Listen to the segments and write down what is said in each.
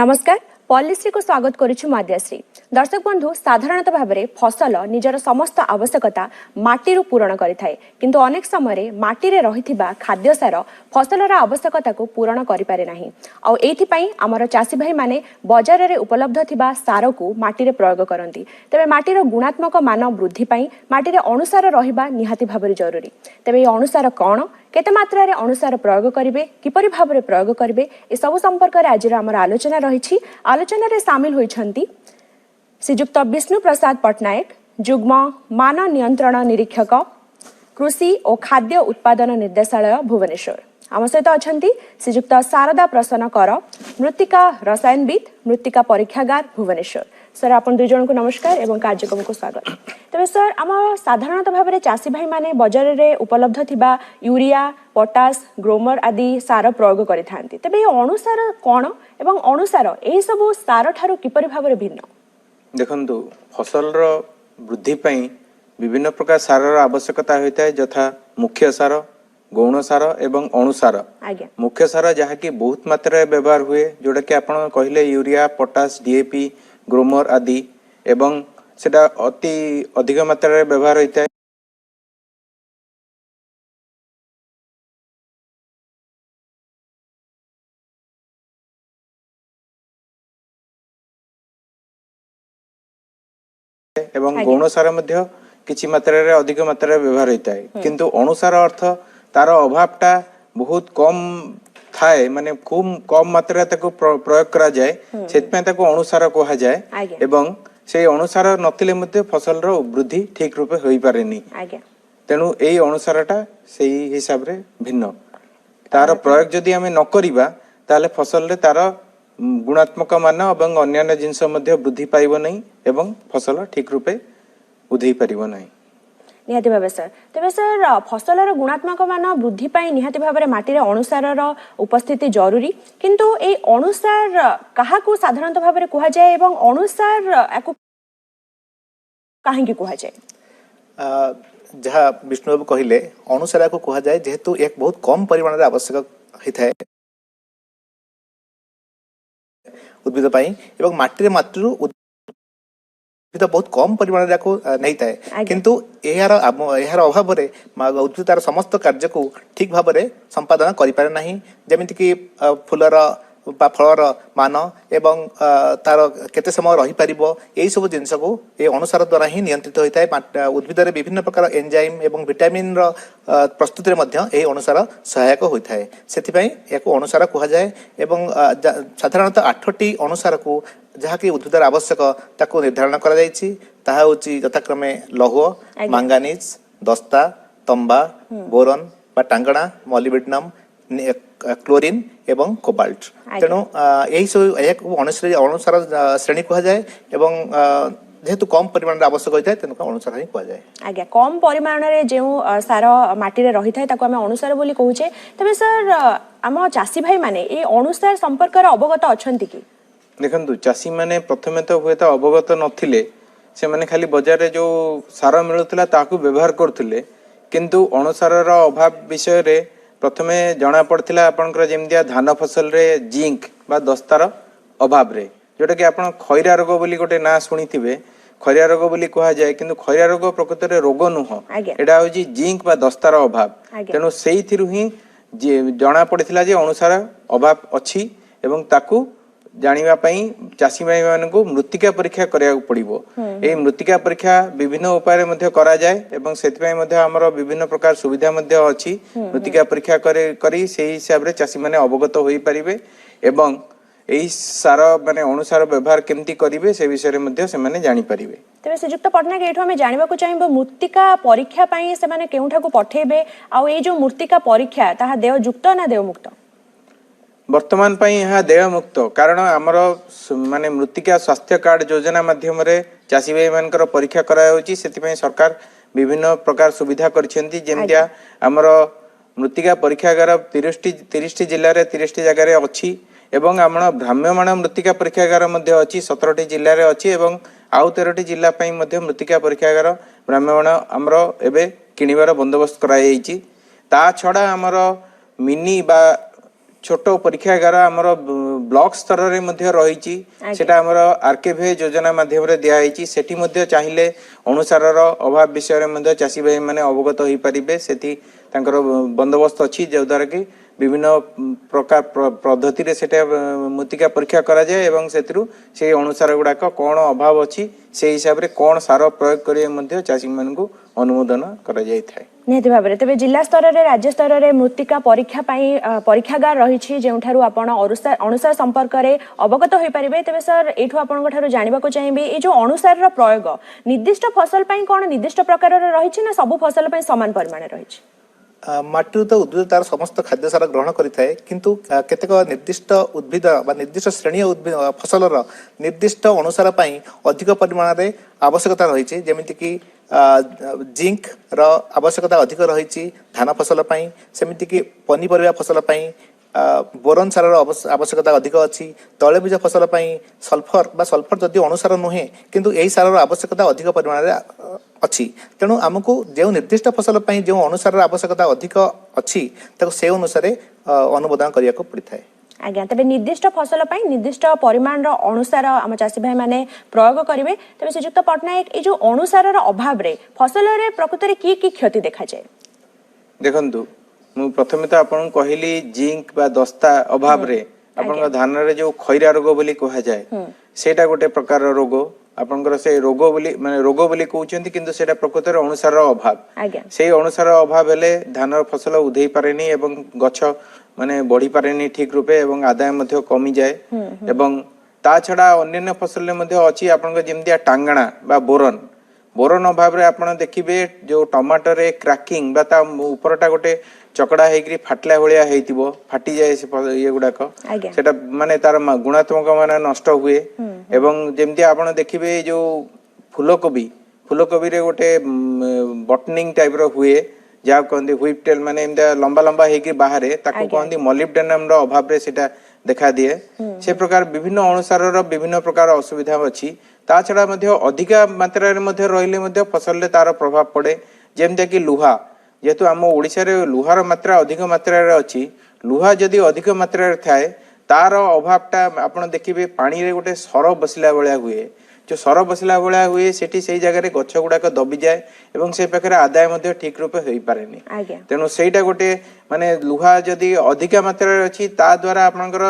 नमस्कार पॉलिसी को स्वागत करुछु माद्याश्री। दर्शक बंधु साधारणतः भाव में फसल निजर समस्त आवश्यकता माटी पूरण करिथाए किंतु अनेक समय माटी रे रहिथिबा खाद्य सार फसलर आवश्यकता को पूरण करि पारे नाही। आ एथि पई हमर चासी भाई माने बाजार रे उपलब्ध थिबा सार को माटी रे प्रयोग करंती। तबे माटीर गुणात्मक मान वृद्धि पई माटी रे अनुसार रहिबा निहाती भाबरे जरूरी। तबे ए अनुसार कोन केते मात्रा रे अनुसार प्रयोग करिवे किपरि भाबरे प्रयोग करिवे ए सब संपर्क रे आज हमर आलोचना रहिछि। आलोचना रे शामिल होइछंती श्रीजुक्त विष्णु प्रसाद पटनायक जुग्म मान नियंत्रण निरीक्षक कृषि और खाद्य उत्पादन निर्देशालय भुवनेश्वर। आम सहित अच्छा श्रीजुक्त शारदा प्रसन्न कर मृत्तिका रसायनविद मृत्तिका परीक्षागार भुवनेश्वर। सर आपन दुई जन को नमस्कार एवं कार्यक्रम को स्वागत। तबे सर आम साधारणतः भाव में चासी भाई माने बाजार रे उपलब्ध थिबा यूरिया पोटास ग्रोमर आदि सार प्रयोग करिथांती। तबे ए अनुसार कोन एवं अनुसार एही सब सार ठारू किपरि भाव में भिन्न? देखंतु फसल रो वृद्धि पई विभिन्न प्रकार सार आवश्यकता होता है यथा मुख्य सार गौण सार एवं अणुसार। मुख्य सार जहाँ की बहुत मात्रा व्यवहार हुए जोटा कि आपण कहले यूरिया पोटास डीएपी ग्रोमर आदि एवं सेटा अति अधिक मात्रा व्यवहार होता है। एवं गौण सार मध्य किछि मात्रा रे अधिक मात्रा व्यवहार होता है किंतु अणुसार अर्थ तार अभावटा बहुत कम थाए माने खूब कम मात्रा ताको प्रयोग करा जाए सेतपय ताको अणुसार कहा जाए एवं से अणुसार नथिले मध्ये फसल रो वृद्धि ठीक रूपे होई पारेनी। तेनु एई अणुसारटा सेही हिसाब रे भिन्न तार प्रयोग जदि हमें न करिबा ताले फसल रे तार गुणात्मक मान एवं अन्य जिनस मध्ये वृद्धि पाइबो नहीं एवं फसल ठीक रूपे उधेई पारिबो नहीं। निहाती भाव सर तेज सर फसलर गुणात्मक मान वृद्धि पाई निहाती भाव में माटी अणुसार उपस्थिति जरूरी किंतु ए अणुसार कहा साधारणतः भाव में कह जाए एवं अणुसार कहीं कह जाए? जहाँ विष्णुबाबू कहले अणुसार को कह जाए जेहेतु एक बहुत कम परिमाण में आवश्यक होता है उद्भिद एवं माटी मात्र बहुत कम परिमाण नहीं था किंतु यार अभाव उद्भिद तार समस्त कार्य को ठीक भाव में संपादन करें ना जमीक कि फूलर फलर मान एवं तार केते समय रही पारिबो एई सब जिनस को ए अनुसार द्वारा ही नियंत्रित होता है। उद्भिद रे विभिन्न प्रकार एंजाइम एवं विटामिन रो प्रस्तुति रे मध्य ए अनुसार सहायक होता है सेथिपई एको अनुसार कहा जाए एवं साधारणतः 8टी अनुसार को जहाँ कि उद्भिद आवश्यक ताको निर्धारण करा जायछि ताहा होछि यथाक्रमे लौह मांगानीज दस्ता तंबा बोरन बा टांगणा मॉलिब्डेनम क्लोरीन एवं कोबाल्ट। तेणु यही सब अनुसार श्रेणी कह जाए एवं जेहेतु कम परिमाण आवश्यक होता है तेणु अनुसार ही कह जाए। आज्ञा कम परिमाण रे जो सार माटी रे रही थाए ताको आमे अनुसार बोली कहूचे। तबे सर आम चासी भाई माने ए अनुसार संपर्क रे अवगत अछंती कि? देखंतु चासी माने प्रथमे तो हुए तो अवगत नथिले से माने खाली बाजार रे जो सार मिलुतला ताकू व्यवहार करथिले किंतु अणुसार रो अभाव विषय रे प्रथमे जना पड़ता आपंकर जमदिया धान फसल रे जिंक बा दस्तार अभाव रे जोटा कि आपण खैरा रोग बोली गोटे ना शुणी थे खैरा रोग बोली कह जाए किंतु खैरा रोग प्रकृत रे रोग नुह एटा होची जिंक बा दस्तार अभाव। तेणु से ही जना पड़ता जे अनुसार अभाव अच्छी एवं ताकू जानिबा पई चासी भाई मान को मृत्तिका परीक्षा करिया पड़िबो। ए मृत्तिका परीक्षा विभिन्न उपाय मध्ये करा जाए एवं सेतपई मध्ये हमर विभिन्न प्रकार सुविधा मध्ये अछि मृत्तिका परीक्षा करी से हिसाब रे चासी माने अवगत होई परिबे एवं एई सार माने अनुसार व्यवहार केमती करिवे से विषय रे मध्ये से माने जानि परिबे। तबे श्रीजुक्त पटनायक एठो हमें जानिबा को चाहिबो मृत्तिका परीक्षा पई से माने केउठा को पठेबे आ ए जो मृत्तिका परीक्षा ताहा देय युक्त ना देय मुक्त? वर्तमान पई यहाँ देय मुक्त कारण आमर माने मृत्तिका स्वास्थ्य कार्ड योजना माध्यम रे चासी भाई मानकर परीक्षा करा होची सेति सरकार विभिन्न प्रकार सुविधा करछंती जेमतिया आमर मृत्तिका परीक्षागार 30 जिल्ला रे 30 जगह रे अछि एवं आमर भ्राम्यमाण मृत्तिका परीक्षागार मध्ये अछि 17टी जिल्ला रे अछि एवं आउ 13टी जिल्ला पई मध्ये मृत्तिका परीक्षागार भ्राम्यमाण आमर एबे किनिबार बंदोबस्त करा जायछि। ता छडा आमर मिनी बा छोट परीक्षागार आमर ब्लॉक स्तर रे मध्य रही सेटा आमर आरकेभे योजना माध्यम रे दिया होईची सेठी मध्य चाहिए अनुसार अभाव विषय रे मध्य चासी भाई माने अवगत होई परिबे सेठी तांकर बंदोबस्त अछि जो द्वारा कि विभिन्न प्रकार पद्धति रे सेटा मृत्तिका परीक्षा करा जाए एवं सेतिरु से अनुसार गुडाक कोन अभाव अछि से हिसाब रे कोन सार प्रयोग करिए मध्य चासी मानकु अनुमोदन करा जाय थाए निहति भाबरे तबे जिला स्तर रे राज्य स्तर रे मृत्तिका परीक्षा पई परीक्षागार रही जेउठारु आपण अनुसार संपर्क रे अवगत होई परिबे तबे सर एठु आपण ठारु जानिबा को चाहिबे ए जो अनुसार रो प्रयोग निर्दिष्ट फसल पई कोन निर्दिष्ट प्रकार रे रही ना सब फसल पई समान परिमाण रही माटी तो उद्भिद तार समस्त खाद्य सार ग्रहण करिथाए किंतु केतेक निर्दिष्ट उद्भिद बा निर्दिष्ट श्रेणी उद्भिद फसलर निर्दिष्ट अनुसार पई अधिक परिमाण रे आवश्यकता रही जेमिति कि जिंक रो आवश्यकता अधिक रही धान फसल पई सेमिति कि पनीपरिया फसल पई बोरन सार आवश्यकता अधिक अच्छी तैलबीज फसल पई सल्फर जदि अनुसार नुहे किंतु एही सार आवश्यकता अधिक परिमाण रे अच्छी तेणु आमको जो निर्दिष्ट फसल पई जो अनुसार आवश्यकता अधिक अच्छी ताको से अनुसार अनुमोदन करिया को पड़िथाए आज्ञा तबे निर्दिष्ट फसल पई निर्दिष्ट परिमाण रो अनुसार हम चासी भाई माने प्रयोग करिवे तबे श्रीयुक्त पटनायक ए जो अनुसार रो अभाव रे फसल रे प्रकृति रे की क्षति देखा जाए देखंतु मु प्रथमे तो आपन कहली जिंक बा दस्ता अभाव रे आपन धान रे जो खैरा रोग बोली कहा जाए सेटा गोटे प्रकार रोग आपनकर से रोग बोली माने रोग बोली कहउछंती किंतु सेटा प्रकृति रे अनुसार अभाव से अनुसार अभाव हेले धान फसल उधेई पारेनी एवं गछ माने बढ़ी पारेनी ठीक रूपे एवं आदाय मध्य कमी जाए एवं ता छडा अन्य फसल रे मध्य अछि आपन जेमतिया टांगणा बा बोरन अभाव रे आपण देखिबे जो टमाटर रे क्रैकिंग बा ता ऊपरटा गोटे चकड़ा हेकरी फाटला भलिया हेतिबो फाटी जाए से ये गुडाक सेटा माने तार गुणात्मक माने नष्ट हुए एवं जेमति आपण देखिबे जो फूलकोबी रे गोटे बटनिंग टाइप रो हुए जा कहंदी व्हिप टेल माने एमदा लंबा लंबा हेकरी बाहरे ताको कहंदी मोलिब्डेनम रो अभाव रे सेटा देखा दिए से प्रकार विभिन्न अनुसार रो विभिन्न प्रकार असुविधा अछि ता छडा मध्ये अधिक मात्रा रे मध्ये रहिले मध्ये फसल रे तार प्रभाव पड़े जेमते कि लुहा जेहेतु आम ओडिशा रे लुहार मात्रा अधिक मात्रा रे अछि लुहा जदि अधिक मात्रा रे थाए तार अभावटा आपण देखिबे पानी रे गोटे सर बसला बळिया हुए जो सर बसला बळिया हुए सेठी सेही जगह रे गछ गुडाक दबी जाए एवं से पाखरे आदाय मध्ये ठीक रूपे होई पारेनी तेनु सेटा गोटे माने लुहा जदि अधिक मात्रा रे अछि ता द्वारा आपनकर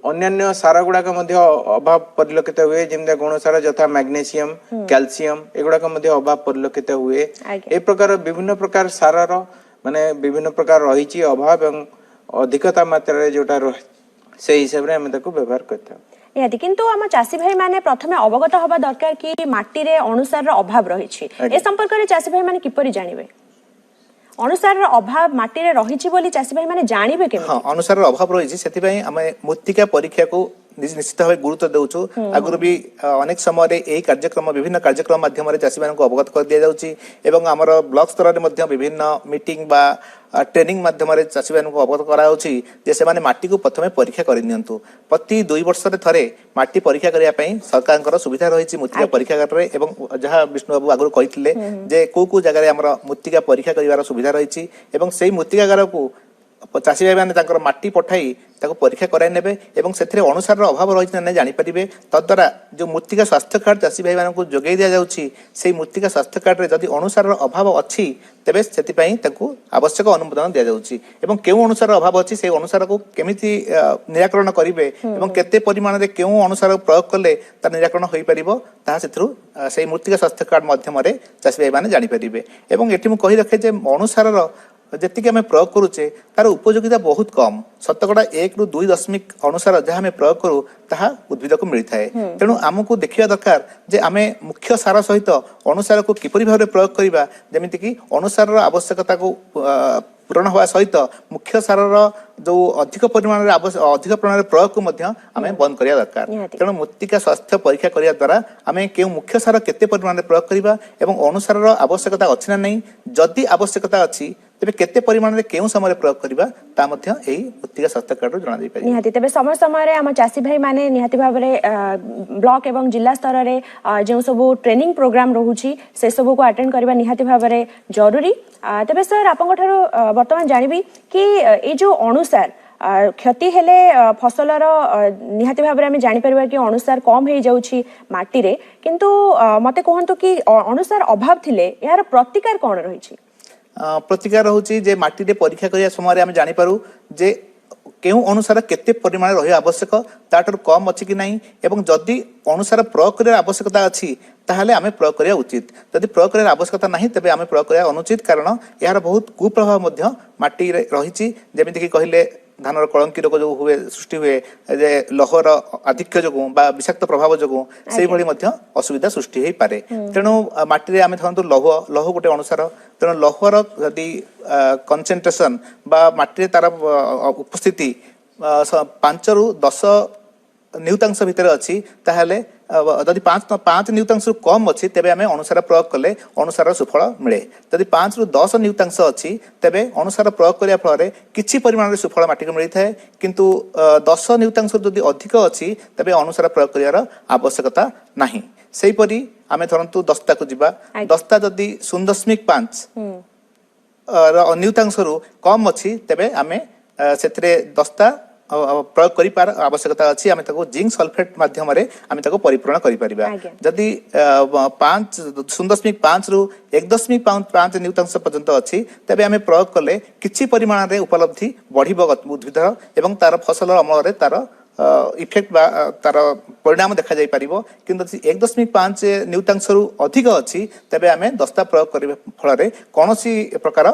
अन्य सार गुडाक मध्य अभाव परिलक्षित हुए जेमदा गुण सार जथा मैग्नीशियम कैल्शियम एगुडाक मध्य अभाव परिलक्षित हुए ए प्रकार विभिन्न प्रकार सारर माने विभिन्न प्रकार रहिछि अभाव एवं अधिकता मात्रा रे जोटा से हिसाब रे हम ताको व्यवहार करता निहाती किंतु आम चासी भाई माने प्रथमे अवगत हवा दरकार कि माटी रे अनुसार अभाव रहिछि ए संपर्क रे चासी भाई माने किपरि जानिबे अनुसार अभाव माटी रे रहिछि बोली चासी भाई माने जानिबे केमे हां अनुसार अभाव रहिछि सेति पई हमें मृत्तिका परीक्षा को निश्चित भाव गुरुत्व देउछु आगुरु भी अनेक समय रे एही कार्यक्रम विभिन्न कार्यक्रम माध्यम रे चासी मानक अवगत कर दिया जाउछि एवं हमर ब्लॉक स्तर रे मध्य विभिन्न मीटिंग बा ट्रेनिंग माध्यम रे चासी मानक अवगत कराउछि जे से माने माटी को प्रथमे परीक्षा करि नियंतु प्रति 2 वर्ष रे थरे माटी परीक्षा करिया पई सरकारकर सुविधा रहिछि मृत्तिका परीक्षागार रे एवं जहा विष्णु बाबू आगुरु कहिथिले जे को जगह रे हमर मृत्तिका परीक्षा करिवार सुविधा रहिछि एवं सेही मृत्तिकागार को चासी भाई मैंने माटी पठाई परीक्षा कराई नेबे एवं सेथिरे अनुसार अभाव रही ना जानी परिबे तद्वारा जो मृत्तिका स्वास्थ्य कार्ड चासी भाई मानक जोगै दिया जाउछि से मृत्तिका स्वास्थ्य कार्ड रे जदि अनुसार अभाव अछि तेबे सेति पई ताकू आवश्यक अनुमोदन दिया जाउछि एवं केउ अनुसार अभाव अछि से अनुसार को केमिति निराकरण करिवे एवं केते परिमाण रे केउ अनुसार प्रयोग कले ता निराकरण होई परिबो ता सेथरु से मृत्तिका स्वास्थ्य कार्ड माध्यम रे चासी भाई माने जानी परिबे एवं एठी मु कहि रखे जे अनुसार जेतिक आम प्रयोग करुचे तार उपयोगिता बहुत कम शतकड़ा 1 ରୁ 2 दशमिक अनुसार जहाँ आम प्रयोग करू ताहा उद्भिद को मिलता है तेणु आमको देखा दरकार जे आम मुख्य सार सहित अनुसार को किपरि भाव प्रयोग करवा जमीती कि अनुसार आवश्यकता को पूरण हवा सहित मुख्य सार जो अधिक परिमाण अधिक परिमाण प्रयोग को आम बंद करिया दरकार तेणु मृत्तिका स्वास्थ्य परीक्षा करिया द्वारा आम केउ मुख्य सार केते परिमाण प्रयोग करवा एवं अनुसार आवश्यकता अछि ना नहीं जदि आवश्यकता अछि तेबे केते परिमाण रे केउ समय प्रयोग करबा ता मध्य एही मृत्तिका स्वास्थ्य कार्ड जणा दे पारि निहाती तेबे समय समय रे हम चासी भाई माने निहाती भाव रे ब्लॉक एवं जिला स्तर रे जे सब ट्रेनिंग प्रोग्राम रहुची से सब को अटेंड करबा निहाती भाव रे जरूरी तेबे सर आपन ठारो वर्तमान जानिबी कि ए जो अनुसार क्षति हेले फसलर निहाती भाव में जापर कि अनुसार कम हो जाऊँगी माटी किंतु मते कहतु कि अनुसार अभाव थिले यार प्रतिकार कौन रही? प्रतिकार होची जे माटी रे परीक्षा करिया समय आम जानिपारू जे केउ अनुसार केते परिमाण रही आवश्यक ताटर कम अच्छी कि नहीं एवं जदि अनुसार प्रयोग करिया आवश्यकता अच्छी ताहले आमे प्रयोग करिया उचित जदि प्रयोग करिया आवश्यकता नहीं तेबे आमे प्रयोग करिया अनुचित कारण यार बहुत कुप्रभाव मध्य माटी रे रहिछि जेमिति कि कहिले धानर कलंकी रोग जो हुए सृष्टि हुए जे लहर आधिक्य जो विषाक्त प्रभाव जो से भली मध्य असुविधा सृष्टि हो पारे तेणु माटी रे आमे धरंतु लौह गोटे अनुसार तेणु लौहर यदि कंसेंट्रेशन बा माटी रे तार उपस्थिति 5 रु 10 न्यूतांश भितर अच्छी ताहले जदि 5 न्यूतांश कम अच्छी तेबे आमे अनुसार प्रयोग कले अनुसार सुफल मिले जदि 5 रु 10 न्यूतांश अच्छी तेबे अनुसार प्रयोग करिया फल किछि परिमाण रे सुफल माटी को मिली थाए किंतु 10 न्यूतांश जदि अधिक अच्छी तेबे अनुसार प्रयोग करियार आवश्यकता नाही सेही परी आमे धरंतु दस्ता को जिबा दस्ता जदि 0.5 न्यूतांश रु कम अच्छी तेबे आमे सेतरे दस्ता प्रयोग करि पार आवश्यकता अछि आमे ताको जिंक सल्फेट माध्यम रे आमे ताको परिपूर्ण करि परिबा जदि 0.5 रु 1.5 न्यूतांश पर्यंत अछि तबे आमे प्रयोग कले किछि परिमाण रे उपलब्धि बढ़िबो उद्भिद एवं तार फसल अमल रे तार इफेक्ट बा तार परिणाम देखा जाई परिबो किंतु 1.5 न्यूतांश रु अधिक अछि तबे आमे दस्ता प्रयोग करिबा फल रे कोनोसी प्रकार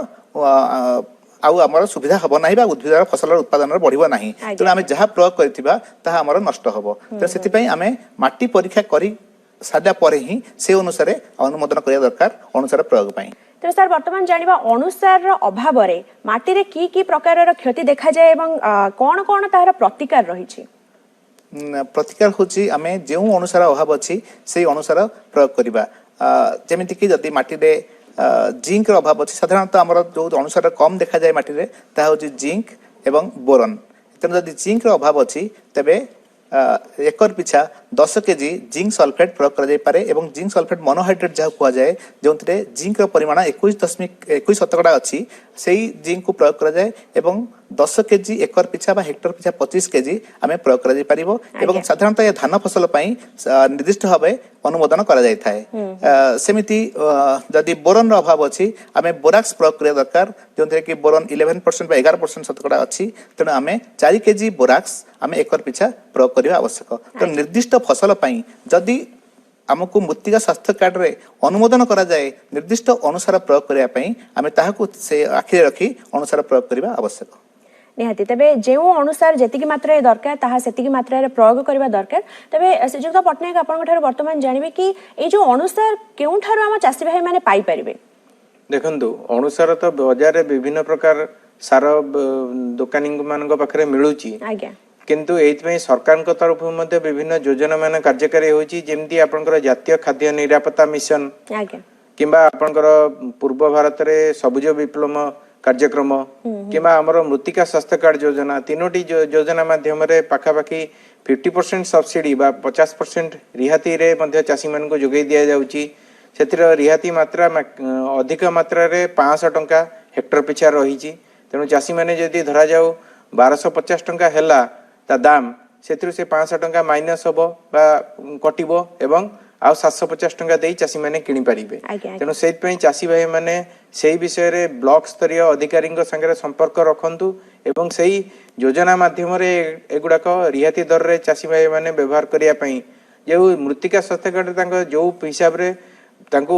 आउ आमर सुविधा हब नाही बा उद्भिद फसल उत्पादन बढ़िबो नाही तेणु आमे जहाँ प्रयोग करथिबा ताहा आमर नष्ट हबो तो सेति पई आमे माटी परीक्षा करी सादा परे ही से अनुसार अनुमोदन करिया दरकार अनुसार प्रयोग पई। तो सर वर्तमान जानिबा अनुसार अभाव रे माटी रे की प्रकार क्षति देखा जाए एवं कोन कोन तार प्रतिकार रही छी? प्रतिकार होची आमे जेउ अनुसार अभाव अछि से अनुसार प्रयोग करिबा जेमिति कि जदि माटी रे जिंक अभाव अच्छी साधारणतः आमर जो अनुसार कम देखा जाए माटी रे ता होची जिंक एवं बोरन तेणु जदि जिंक अभाव अच्छी तेबे एकर पिछा 10 केजी जिंक सल्फेट प्रयोग करा जाय पारे एवं जिंक सल्फेट मोनोहाइड्रेट जहाँ कह जाए जो जिंक परिमाण 21.21% अच्छी से जिंक को प्रयोग करा जाए एवं 10 केजी एकर पिछा बा हेक्टर पिछा 25 केजी आमे प्रयोग करा जाय परिबो एवं साधारणतः ये धान फसल पई निर्दिष्ट भावे अनुमोदन करा जाय थाए सेमिति जदि बोरन अभाव अछि आमे बोराक्स प्रयोग करिया दरकार जोंथे कि बोरन 11% बा 11% शतकड़ा अछि तेणु आमे 4 केजी बोराक्स आमे एकर पिछा प्रयोग करिया आवश्यक तो निर्दिष्ट फसल पई जदि आमको मृत्तिका स्वास्थ्य कार्ड रे अनुमोदन करा जाए निर्दिष्ट अनुसार प्रयोग करिया पई आमे ताहाकु से आखिरे रखी अनुसार प्रयोग करिया आवश्यक निहाती तेबे जेउ अनुसार जेतिकी मात्रा दरकार ताहा सेतिकी मात्रा रे प्रयोग करबा दरकार तेबे श्रीजुक्त पटनायक आपन ठार वर्तमान जानिबे कि ए जो अनुसार केउ ठार हम चासी भाई माने पाई परिबे? देखंतु अनुसार तो बाजार रे विभिन्न प्रकार सार दुकानी मानक पाखरे मिलुची आज्ञा किंतु एइतमे सरकार को तरफ मध्ये विभिन्न योजना मान कार्यकारी होची जेमती आपनकर जातीय खाद्य निरापत्ता मिशन आज्ञा किंबा आपनकर पूर्व भारत रे सबुज विप्लव कार्यक्रम किंबा हमर मृत्तिका स्वास्थ्य कार्ड योजना तीनोटी योजना माध्यम रे पाखापाखी 50% सब्सिडी बा 50% रिहाती रे मध्ये चासी मान को जोगै दिया जाउची सेतिर रिहाती मात्रा अधिक मात्रा रे 500 टंका हेक्टर पिछा रहिची तेणु चासी माने जदि धरा जाऊ 1250 टंका हैला ता दाम सेतिर से 500 टंका माइनस होबो बा कटिबो एवं आ 750 टंका देई चासी माने किनि पारिबे तेणु सेत पई चासी भाई माने सेही विषय रे ब्लॉक स्तरीय अधिकारी संगे संपर्क रखंतु एवं सेही योजना माध्यम रे एगुडा को रिहाती दर रे चासी भाई माने व्यवहार करिया पई जे मृत्तिका स्वास्थ्य कार्ड तांको जो हिसाब रे तांको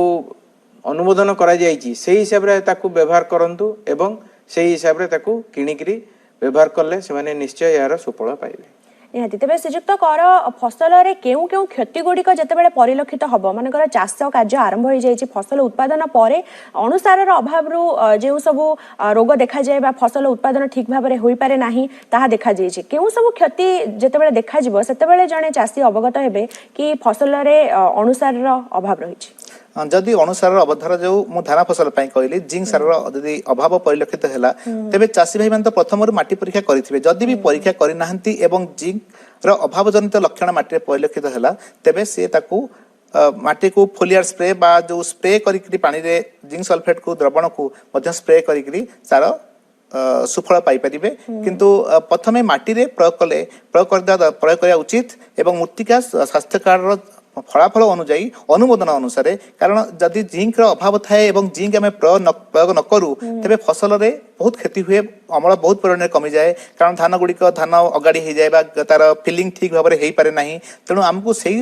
अनुमोदन करा जायछि सेही हिसाब रे ताकू व्यवहार करंतु एवं सेही हिसाब रे ताकू किनिकरी व्यवहार करले से माने निश्चय यार सुफल पाइबे। निहाती तेबे श्रीजुक्त कर फसल रे केउ केउ क्षति गुड़िक जतेबेले परिलक्षित हबो मानकर चाष कार्य आरंभ हो जायछि फसल उत्पादन परे अनुसार अभाव रु जेउ सब रोग देखा जाय बा फसल उत्पादन ठीक भाव रे होई पारे नाही ताहा देखा जायछि केउ सब क्षति जतेबेले देखा जिवो सेतेबेले जणे चाषी अवगत हेबे कि फसल रे अनुसार अभाव रहिछि जदि अनुसार अवधार जो मु धान फसल पई कहली जिंक सार जदि अभाव परिलक्षित हैला तेबे चासी भाई मान तो प्रथम माटी परीक्षा करिथिबे जदि भी परीक्षा करि नाहंती एवं जिंक रो अभाव जनित लक्षण माटी परिलक्षित हैला तेबे से ताकू माटी को फोलियर स्प्रे बा जो स्प्रे करिकरी पानी रे जिंक सल्फेट को द्रवण को मध्य स्प्रे करिकरी सार सुफल पाइपर किंतु प्रथमे माटी रे प्रयोग करिया उचित एवं मृत्तिका स्वास्थ्य कार्ड फलाफल अनुजाई अनुमोदन अनुसार कारण जदि जिंक अभाव थाए एवं जिंक आम प्रयोग न करूँ तेरे फसल रे बहुत क्षति हुए अमल बहुत परिमाण कमी जाए कारण धान गुड़िक धान अगाड़ी हो जाए तार फिलिंग ठीक भाव में हो पारे ना तेणु आमको से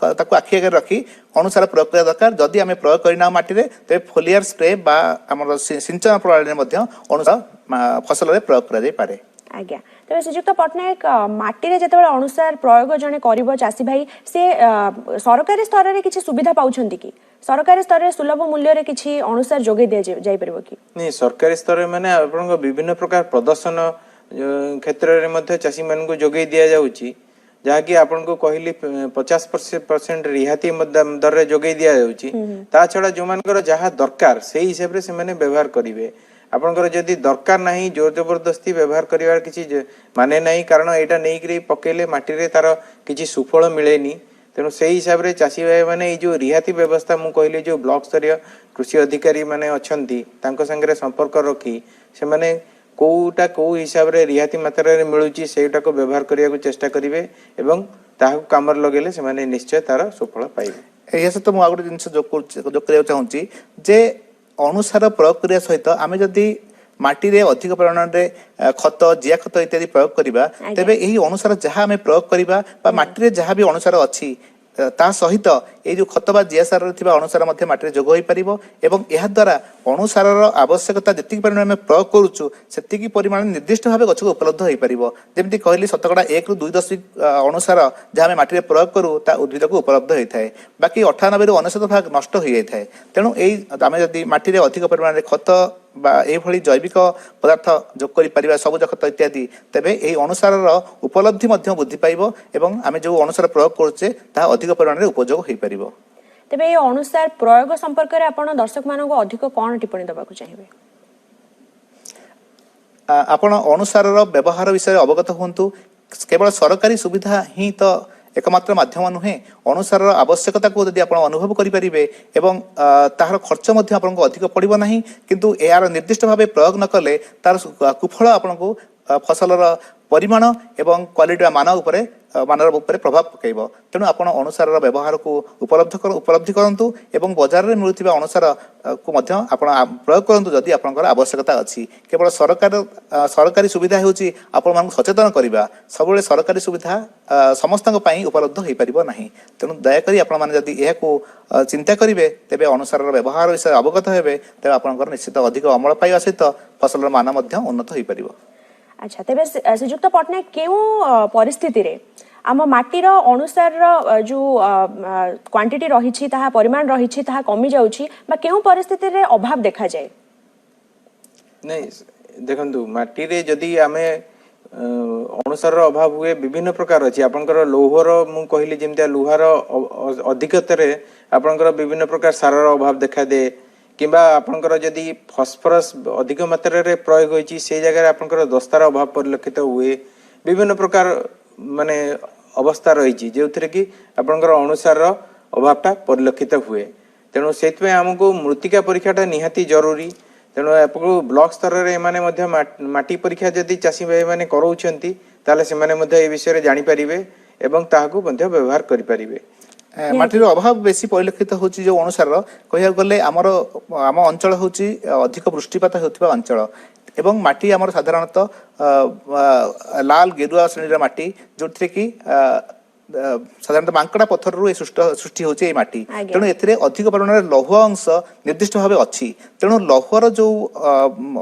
आखि आगे रखी अनुसार प्रयोग करा दरकार जदि आम प्रयोग करना माटी रे तेरे फोलियर स्प्रे बा आम सिंचन प्रणाली अनुसार फसल रे प्रयोग करा जाय पारे। आज्ञा तेज श्रीजुक्त पट्टनायक माटी जिते अनुसार प्रयोग जड़े कर चाषी भाई से सरकारी स्तर में किसी सुविधा पाउछंती कि सरकारी स्तर में सुलभ मूल्य रे किसी अनुसार जोगे दिया जाय परिबो कि नहीं सरकारी स्तर माने आपन विभिन्न प्रकार प्रदर्शन क्षेत्र रे मध्ये चाषी मान को जोगे दिया जाउची जहाँकि आपन को कहली 50% रिहाती दर रे जोगे दिया जाउची ता छड़ा जो मानकर जहाँ दरकार से हिसाब रे से माने व्यवहार करिवे आपनकर जदि दरकार नहीं जोर जबरदस्ती व्यवहार करिवार किसी माने नहीं कारण एटा नहीं करी पकेले माटी रे तार किसी सुफल मिलेनी तेणु से हिसाब रे चाषी भाई माने जो रिहाती व्यवस्था मु कहली जो ब्लॉक स्तरीय कृषि अधिकारी माने अछंती तांको संगे संपर्क रखी से माने कोटा को हिसाब रे रिहाती मात्रा रे मिलुची सेटा को व्यवहार करिया को चेष्टा करिवे एवं ताहा कामर लगेले से माने निश्चय तार सफल पाइबे। एया सहित मु आगो जिंस जो करिया चाहूची जे अनुसार प्रयोग करिया सहित आमे जदि माटी रे अधिक परिमाण रे खत जिया खत इत्यादि प्रयोग करिबा तेबे एही अनुसार जहाँ आमे प्रयोग करिबा बा माटी रे जहाँ भी अनुसार अछि ता सहित ये जो खत बा जिया सार थिबा अनुसार मध्ये माटी रे जोग होई परिबो एवं एहा द्वारा अनुसार आवश्यकता जति परिमाण में प्रयोग करूछु सेतिकी परिमाण निर्दिष्ट भाबे गछ को उपलब्ध होई परिबो जेमति कहली शतकड़ा 1 रु 2 अनुसार जहाँ आमे माटी रे प्रयोग करू ता उद्भिद को उपलब्ध होई थाए बाकी 98 रु 99 भाग नष्ट होई जाय थाए तेणु एई आमे जदि माटी रे अधिक परिमाण रे खत बा ए भली जैविक पदार्थ जोग करि परिबा सबुज खत इत्यादि तेबे एई अनुसार उपलब्धि मध्ये वृद्धि पाइबो एवं आमे जो अनुसार प्रयोग करछे ता अधिक परिमाण रे उपयोग होई परिबो। तेबे ए अनुसार प्रयोग संपर्क रे आपण दर्शक मानको अधिक कोन टिप्पणी दबा को चाहिबे आपण अनुसार व्यवहार विषय अवगत होंतु केवल सरकारी सुविधा ही तो एकमात्र माध्यम नुहे अनुसार आवश्यकता को यदि आप अनुभव करें एवं तार खर्च आपको अधिक पड़ो ना किंतु यार निर्दिष्ट भाव प्रयोग न कले तार कुफल आपको फसल परिमाण एवं क्वालिटी मान मानर उपरे प्रभाव पकेब तेणु आप अनुसार व्यवहार को उपलब्धि करंतु एवं बाजार में मिलुथिबा अनुसार को मध्य आपण प्रयोग करंतु जदि आपनकर आवश्यकता अछि केवल सरकारी सुविधा होउची आपण मान सचेतन करिबा सबले सरकारी सुविधा समस्तक पई उपलब्ध होई परिबो नाही तेणु दया करी आपण मान जदि एहा को चिंता करिवे तेबे अनुसार व्यवहार विषय अवगत हेबे तेबे आपनकर निश्चित अधिक अमल पाइबा सहित फसल मान मध्य उन्नत होई परिबो। अच्छा तेबे श्रीजुक्त पट्टनायक केउ परिस्थिति रे आम माटीर अनुसार जो क्वांटिटी रही ताहा परिमाण रही ताहा कमी जाउछि बा केउ परिस्थिति रे अभाव देखा जाए नहीं देखंतु माटी रे जदी आमे अनुसार अभाव हुए विभिन्न प्रकार अछि आपनकर लोहर मु कहली जेमतिया लोहार अधिकतरे आपनकर विभिन्न प्रकार सारर अभाव देखा दे किंबा आपनकर जदी फास्फोरस अधिक मात्रा रे प्रयोग होइछि से जगह आपनकर दस्तार अभाव परिलक्षित हुए विभिन्न प्रकार माने अवस्था रही जो कि आपनकर अनुसार अभावटा परिलक्षित हुए तेणु से आमको मृत्तिका परीक्षाटा निहाती जरूरी तेणु आपको ब्लॉक स्तर रे माने मध्य माटी परीक्षा जदि चाषी भाई माने कराउछंती ताले से माने मध्य ए विषय रे जानि परिबे एवं ताहाको मध्य व्यवहार करि परिबे। माटीर अभाव बेसी परिलक्षित होची जो अनुसार कहिया गले आम अंचल होची अधिक वृष्टिपात होथिबा अंचल एवं माटी आमर साधारणतः लाल गेरुआ श्रेणी माटी जो कि साधारणतः मांकड़ा पत्थर रु सृष्टि होची ए माटी तेणु एथिरे अधिक परिमाण लौह अंश निर्दिष्ट भाव अच्छी तेणु लौहर जो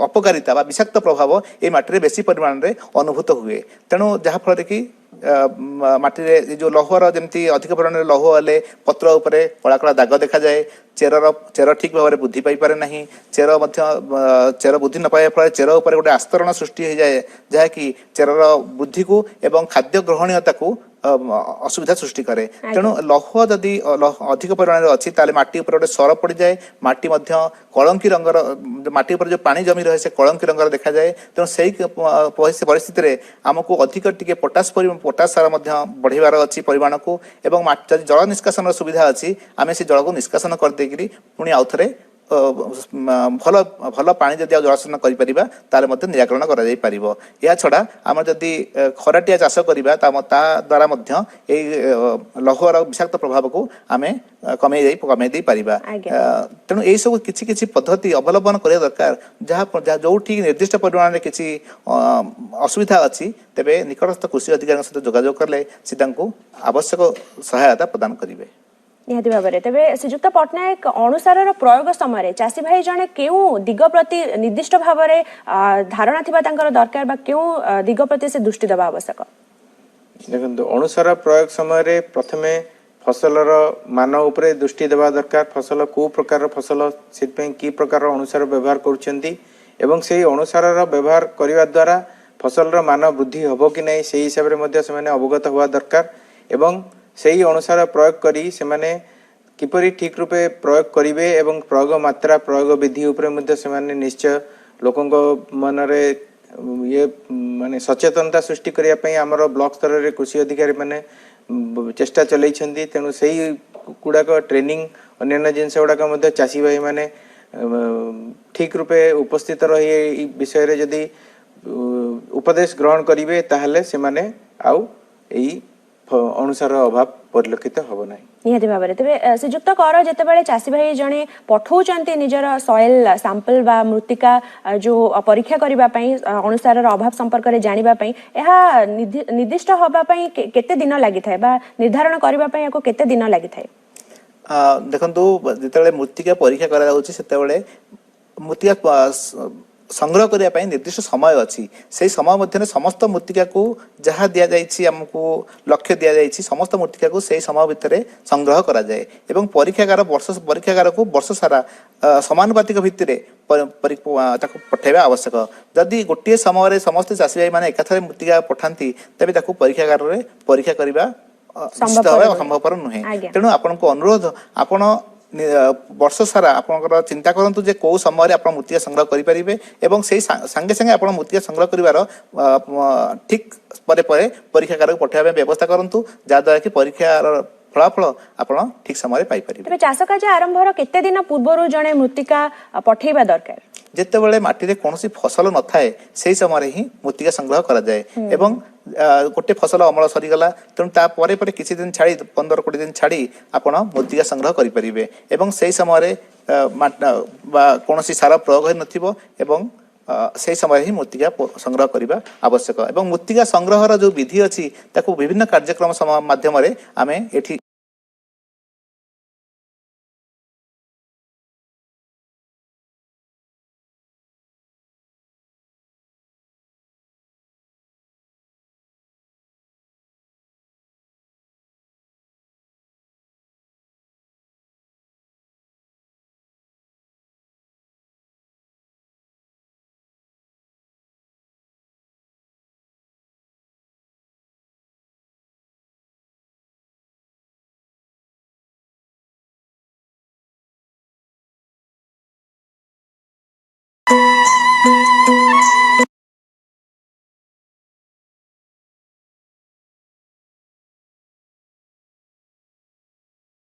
अपकारिता बा विषाक्त प्रभाव ए माटी रे बेसी परिमाण रे अनुभूत हुए तेणु जहा फल कि माटी रे जो लौहर जमती अधिक परिमाण लौह हेले पत्र उपरे कला कला दाग देखा जाए चेर ठीक भाव में बुद्धि पाई पारे नहीं चेर बुद्धि न पाइबा फल चेर उपरे गोटे आस्तरण सृष्टि हो जाए जहाँकि चेरर बुद्धि को एवं खाद्य ग्रहणीयता को असुविधा सृष्टि करे तेणु लौह जदि अधिक परिमाण अच्छी ताले माटी ऊपर गोटे सर पड़ जाए माटी मध्य कलंकी रंगर माटी ऊपर जो पानी जमी रहे से कलंकी रंगर देखा जाए तेणु से परिस्थिति रे आमको अधिक टिके पोटास सार बढ़ेबार अच्छी परिमाण को एवं जल निष्कासन सुविधा अच्छी आम से जल को निष्कासन कर देकरी पुणी आउ थे ଭଲ ଭଲ ପାଣି ଯଦି ଆଉ ଜଳସେଚନ କରିପାରିବା ତାହେଲେ ମଧ୍ୟ ନିରାକରଣ କରାଯାଇପାରିବ। ଏହା ଛଡ଼ା ଆମର ଯଦି ଖରାଟିଆ ଚାଷ କରିବା ତା ଦ୍ୱାରା ମଧ୍ୟ ଏଇ ଲୌହର ବିଷାକ୍ତ ପ୍ରଭାବକୁ ଆମେ କମେଇ ଦେଇପାରିବା। ଆଜ୍ଞା। ତେଣୁ ଏଇସବୁ କିଛି କିଛି ପଦ୍ଧତି ଅବଲମ୍ବନ କରିବା ଦରକାର ଯାହା ଯୋଉଠି ନିର୍ଦ୍ଦିଷ୍ଟ ପରିମାଣରେ କିଛି ଅସୁବିଧା ଅଛି ତେବେ ନିକଟସ୍ଥ କୃଷି ଅଧିକାରୀଙ୍କ ସହିତ ଯୋଗାଯୋଗ କଲେ ସେ ତାଙ୍କୁ ଆବଶ୍ୟକ ସହାୟତା ପ୍ରଦାନ କରିବେ। ନିହାତି ଭାବରେ ତେବେ ଶ୍ରୀଯୁକ୍ତ ପଟ୍ଟନାୟକ ଅଣୁସାରର ପ୍ରୟୋଗ ସମୟରେ ଚାଷୀ ଭାଇ ଜଣେ କେଉଁ ଦିଗ ପ୍ରତି ନିର୍ଦ୍ଦିଷ୍ଟ ଭାବରେ ଧାରଣା ଥିବା ତାଙ୍କର ଦରକାର ବା କେଉଁ ଦିଗ ପ୍ରତି ସେ ଦୃଷ୍ଟି ଦେବା ଆବଶ୍ୟକ? ଦେଖନ୍ତୁ ଅଣୁସାର ପ୍ରୟୋଗ ସମୟରେ ପ୍ରଥମେ ଫସଲର ମାନ ଉପରେ ଦୃଷ୍ଟି ଦେବା ଦରକାର। ଫସଲ କେଉଁ ପ୍ରକାର ଫସଲ ସେଥିପାଇଁ କି ପ୍ରକାର ଅଣୁସାର ବ୍ୟବହାର କରୁଛନ୍ତି ଏବଂ ସେହି ଅଣୁସାରର ବ୍ୟବହାର କରିବା ଦ୍ୱାରା ଫସଲର ମାନ ବୃଦ୍ଧି ହେବ କି ନାହିଁ ସେହି ହିସାବରେ ମଧ୍ୟ ସେମାନେ ଅବଗତ ହେବା ଦରକାର ଏବଂ ସେହି ଅନୁସାର ପ୍ରୟୋଗ କରି ସେମାନେ କିପରି ଠିକ୍ ରୂପେ ପ୍ରୟୋଗ କରିବେ ଏବଂ ପ୍ରୟୋଗ ମାତ୍ରା ପ୍ରୟୋଗ ବିଧି ଉପରେ ମଧ୍ୟ ସେମାନେ ନିଶ୍ଚୟ ଲୋକଙ୍କ ମନରେ ଇଏ ମାନେ ସଚେତନତା ସୃଷ୍ଟି କରିବା ପାଇଁ ଆମର ବ୍ଲକ ସ୍ତରରେ କୃଷି ଅଧିକାରୀ ମାନେ ଚେଷ୍ଟା ଚଲେଇଛନ୍ତି। ତେଣୁ ସେଇ ଗୁଡ଼ାକ ଟ୍ରେନିଂ ଅନ୍ୟାନ୍ୟ ଜିନିଷ ଗୁଡ଼ାକ ମଧ୍ୟ ଚାଷୀ ଭାଇମାନେ ଠିକ୍ ରୂପେ ଉପସ୍ଥିତ ରହି ଏହି ବିଷୟରେ ଯଦି ଉପଦେଶ ଗ୍ରହଣ କରିବେ ତାହେଲେ ସେମାନେ ଆଉ ଏଇ ଅନୁସାର ଅଭାବ ପରିଲକ୍ଷିତ ହେବ ନାହିଁ। ନିହାତି ଭାବରେ ତେବେ ଶ୍ରୀଯୁକ୍ତ କର ଯେତେବେଳେ ଚାଷୀ ଭାଇ ଜଣେ ପଠାଉଛନ୍ତି ନିଜର ସଏଲ ସାମ୍ପଲ ବା ମୃତ୍ତିକା ଯୋଉ ପରୀକ୍ଷା କରିବା ପାଇଁ ଅନୁସାରର ଅଭାବ ସମ୍ପର୍କରେ ଜାଣିବା ପାଇଁ ଏହା ନିର୍ଦ୍ଦିଷ୍ଟ ହେବା ପାଇଁ କେତେ ଦିନ ଲାଗିଥାଏ ବା ନିର୍ଦ୍ଧାରଣ କରିବା ପାଇଁ ଏହାକୁ କେତେ ଦିନ ଲାଗିଥାଏ? ଦେଖନ୍ତୁ ଯେତେବେଳେ ମୃତ୍ତିକା ପରୀକ୍ଷା କରାଯାଉଛି ସେତେବେଳେ ମୃତ୍ତିକା ସଂଗ୍ରହ କରିବା ପାଇଁ ନିର୍ଦ୍ଦିଷ୍ଟ ସମୟ ଅଛି। ସେହି ସମୟ ମଧ୍ୟରେ ସମସ୍ତ ମୃତ୍ତିକାକୁ ଯାହା ଦିଆଯାଇଛି ଆମକୁ ଲକ୍ଷ୍ୟ ଦିଆଯାଇଛି ସମସ୍ତ ମୃତ୍ତିକାକୁ ସେହି ସମୟ ଭିତରେ ସଂଗ୍ରହ କରାଯାଏ ଏବଂ ପରୀକ୍ଷାଗାରକୁ ବର୍ଷ ସାରା ସମାନୁପାତିକ ଭିତ୍ତିରେ ତାକୁ ପଠାଇବା ଆବଶ୍ୟକ। ଯଦି ଗୋଟିଏ ସମୟରେ ସମସ୍ତେ ଚାଷୀ ଭାଇମାନେ ଏକାଥରେ ମୃତ୍ତିକା ପଠାନ୍ତି ତେବେ ତାକୁ ପରୀକ୍ଷାଗାରରେ ପରୀକ୍ଷା କରିବା ନିଶ୍ଚିତ ଭାବେ ଅସମ୍ଭବପର ନୁହେଁ। ତେଣୁ ଆପଣଙ୍କୁ ଅନୁରୋଧ ଆପଣ ବର୍ଷ ସାରା ଆପଣଙ୍କର ଚିନ୍ତା କରନ୍ତୁ ଯେ କୋଉ ସମୟରେ ଆପଣ ମୃତ୍ତିକା ସଂଗ୍ରହ କରିପାରିବେ ଏବଂ ସେଇ ସାଙ୍ଗେ ସାଙ୍ଗେ ଆପଣ ମୃତ୍ତିକା ସଂଗ୍ରହ କରିବାର ଠିକ୍ ପରେ ପରୀକ୍ଷାଗାରକୁ ପଠାଇବା ପାଇଁ ବ୍ୟବସ୍ଥା କରନ୍ତୁ ଯାହାଦ୍ୱାରା କି ପରୀକ୍ଷାର ଫଳାଫଳ ଆପଣ ଠିକ୍ ସମୟରେ ପାଇପାରିବେ। ତେବେ ଚାଷ କାର୍ଯ୍ୟ ଆରମ୍ଭର କେତେ ଦିନ ପୂର୍ବରୁ ଜଣେ ମୃତ୍ତିକା ପଠାଇବା ଦରକାର? ଯେତେବେଳେ ମାଟିରେ କୌଣସି ଫସଲ ନଥାଏ ସେହି ସମୟରେ ହିଁ ମୃତ୍ତିକା ସଂଗ୍ରହ କରାଯାଏ ଏବଂ ଗୋଟେ ଫସଲ ଅମଳ ସରିଗଲା ତେଣୁ ତାପରେ କିଛି ଦିନ ଛାଡ଼ି 15-20 ଦିନ ଛାଡ଼ି ଆପଣ ମୃତ୍ତିକା ସଂଗ୍ରହ କରିପାରିବେ ଏବଂ ସେହି ସମୟରେ ବା କୌଣସି ସାର ପ୍ରୟୋଗ ହୋଇନଥିବ ଏବଂ ସେହି ସମୟରେ ହିଁ ମୃତ୍ତିକା ସଂଗ୍ରହ କରିବା ଆବଶ୍ୟକ ଏବଂ ମୃତ୍ତିକା ସଂଗ୍ରହର ଯେଉଁ ବିଧି ଅଛି ତାକୁ ବିଭିନ୍ନ କାର୍ଯ୍ୟକ୍ରମ ମାଧ୍ୟମରେ ଆମେ ଏଠି